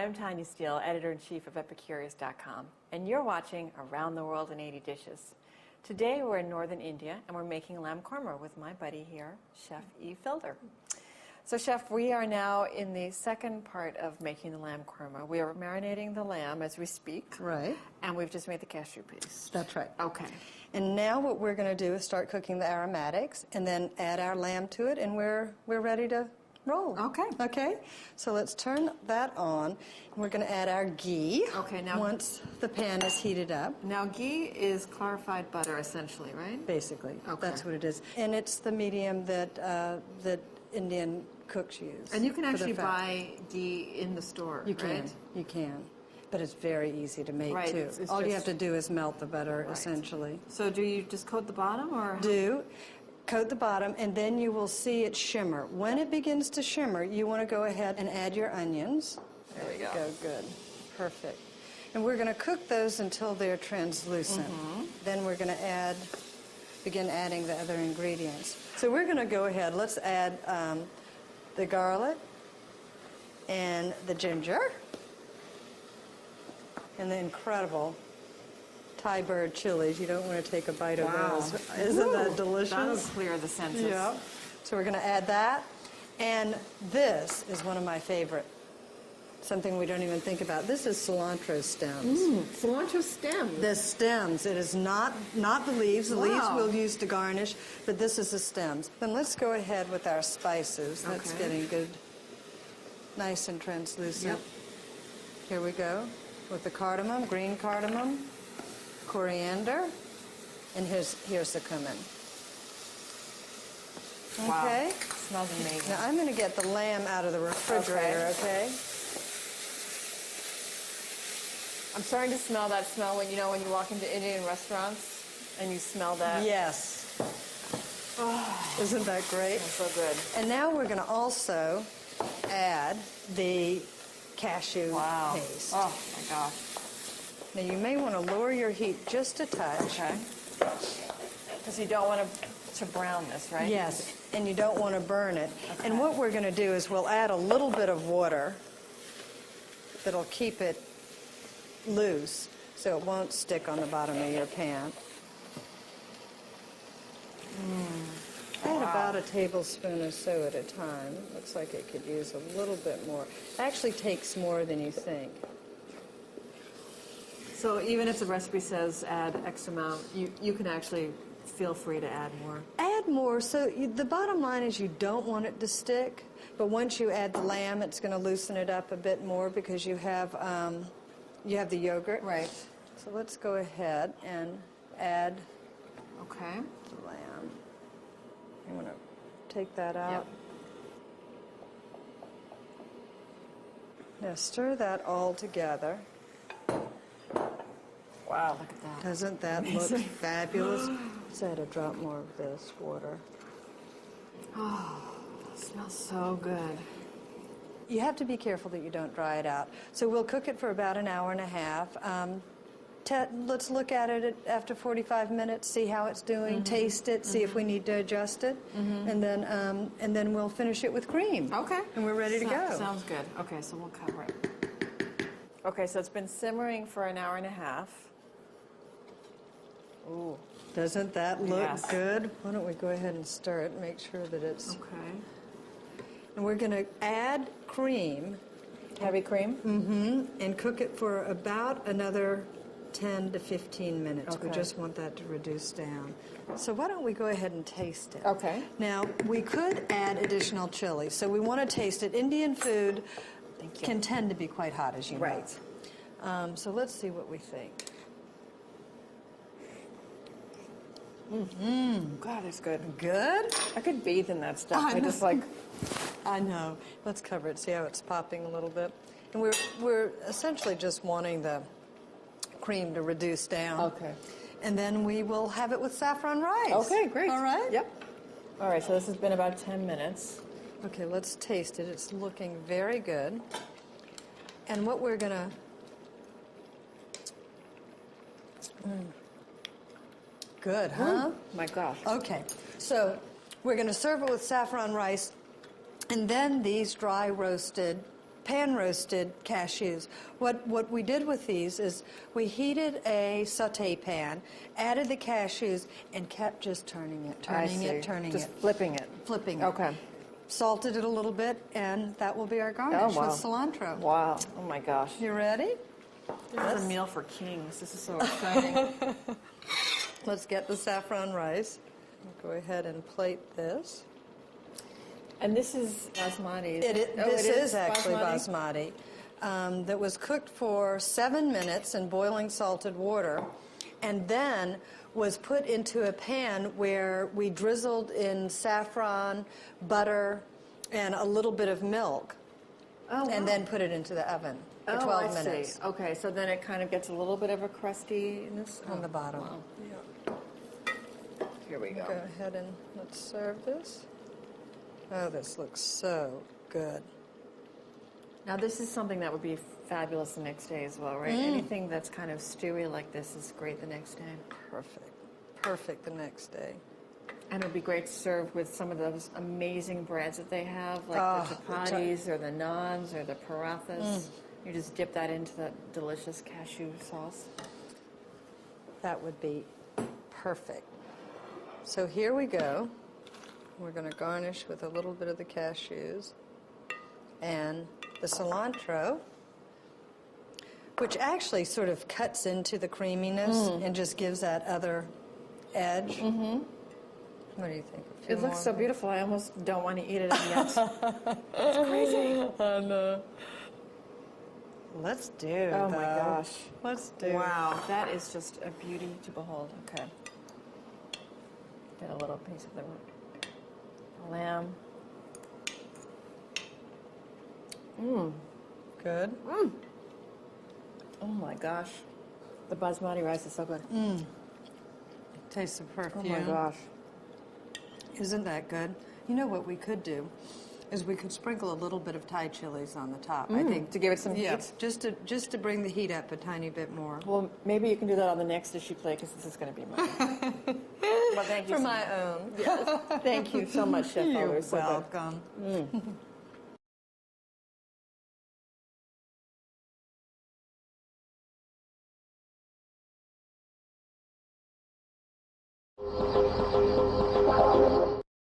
I'm Tanya Steele, editor-in-chief of Epicurious.com, and you're watching Around the World in 80 Dishes. Today we're in northern India, and we're making lamb khorma with my buddy here, Chef E. Felder. So, Chef, we are now in the second part of making the lamb khorma. We are marinating the lamb as we speak. Right. And we've just made the cashew paste. That's right. Okay. And now what we're going to do is start cooking the aromatics and then add our lamb to it, and we're ready to roll. Okay. Okay? So let's turn that on. And we're going to add our ghee. Okay, now once the pan is heated up. Now, ghee is clarified butter, essentially, right? Basically. Okay. That's what it is. And it's the medium that that Indian cooks use. And you can for the actually fat. buy ghee in the store, You can. right? You can. But it's very easy to make, Right, too. it's All you just- have to do is melt the butter, Right. essentially. So do you just coat the bottom, or? Coat the bottom, and then you will see it shimmer. When it begins to shimmer, you want to go ahead and add your onions. There we go. Good. Perfect. And we're going to cook those until they're translucent. Then we're going to begin adding the other ingredients. So we're going to go ahead. Let's add the garlic and the ginger and the incredible Thai bird chilies. You don't want to take a bite of those. Isn't that delicious? That'll clear the senses. Yeah. So we're going to add that. And this is one of my favorite, something we don't even think about. This is cilantro stems. Cilantro stems. The stems. It is not the leaves. The leaves we'll use to garnish, but this is the stems. Then let's go ahead with our spices. That's getting good, nice and translucent. Yep. Here we go with the cardamom, green cardamom, coriander, and here's the cumin. Wow. Okay. Smells amazing. Now I'm going to get the lamb out of the refrigerator, okay? I'm starting to smell that smell when you walk into Indian restaurants and you smell that. Yes. Oh, isn't that great? That's so good. And now we're going to also add the cashew paste. Oh my gosh. Now you may want to lower your heat just a touch. Okay. Because you don't want to brown this, right? Yes, and you don't want to burn it. Okay. And what we're going to do is we'll add a little bit of water that'll keep it loose so it won't stick on the bottom of your pan. Add about a tablespoon or so at a time. Looks like it could use a little bit more. It actually takes more than you think. So even if the recipe says add X amount, you can actually feel free to add more. Add more. So the bottom line is you don't want it to stick, but once you add the lamb, it's going to loosen it up a bit more because you have the yogurt. Right. So let's go ahead and add the lamb. You want to take that out. Yep. Now stir that all together. Wow, look at that. Doesn't that look fabulous? Let's add a drop more of this water. Oh, it smells so good. You have to be careful that you don't dry it out. So we'll cook it for about an hour and a half. Let's look at it after 45 minutes, see how it's doing, taste it, see if we need to adjust it, and then we'll finish it with cream. Okay. And we're ready to go. Sounds good. Okay, so we'll cover it. Okay, so it's been simmering for an hour and a half. Ooh. Doesn't that look good? Why don't we go ahead and stir it and make sure that it's... Okay. And we're going to add cream. Heavy cream? And cook it for about another 10 to 15 minutes. Okay. We just want that to reduce down. So why don't we go ahead and taste it? Okay. Now, we could add additional chili. So we want to taste it. Indian food can tend to be quite hot, as you know. Right. So let's see what we think. God, it's good. Good? I could bathe in that stuff. I just like... I know. Let's cover it. See how it's popping a little bit? And we're essentially just wanting the cream to reduce down. Okay. And then we will have it with saffron rice. Okay, great. All right? Yep. All right, so this has been about 10 minutes. Okay, let's taste it. It's looking very good. And what we're going to... Good, huh? My gosh. Okay, so we're going to serve it with saffron rice, and then these dry roasted pan-roasted cashews. What we did with these is we heated a saute pan, added the cashews, and kept just turning it, Just flipping it. flipping it. Okay. Salted it a little bit, and that will be our garnish with cilantro. Wow. Oh my gosh. You ready? This is a meal for kings. This is so exciting. Let's get the saffron rice. Go ahead and plate this. And this is basmati. This is actually basmati. That was cooked for 7 minutes in boiling salted water, and then was put into a pan where we drizzled in saffron, butter, and a little bit of milk, and then put it into the oven for 12 minutes. See. Okay, so then it kind of gets a little bit of a crustiness On the bottom. Wow. Yeah. Here we go. Go ahead and let's serve this. Oh, this looks so good. Now this is something that would be fabulous the next day as well, right? Anything that's kind of stewy like this is great the next day. Perfect. Perfect the next day. And it would be great to serve with some of those amazing breads that they have, like the chapatis or the naans or the parathas. You just dip that into that delicious cashew sauce. That would be perfect. So here we go. We're going to garnish with a little bit of the cashews and the cilantro, which actually sort of cuts into the creaminess and just gives that other edge. Mm-hmm. What do you think? It looks so beautiful. I almost don't want to eat it yet. It's crazy. I know. Let's do. Oh my gosh. Let's do. Wow, that is just a beauty to behold. Okay. Get a little piece of the lamb. Good. Oh my gosh. The basmati rice is so good. Taste of perfume. Oh my gosh. Isn't that good? You know what we could do is we could sprinkle a little bit of Thai chilies on the top. I think To give it some heat? yeah, just to bring the heat up a tiny bit more. Well, maybe you can do that on the next dish you play because this is going to be mine. Well, thank you For so my much. own. Yes. Thank you so much, Chef Felder. You're So good. welcome.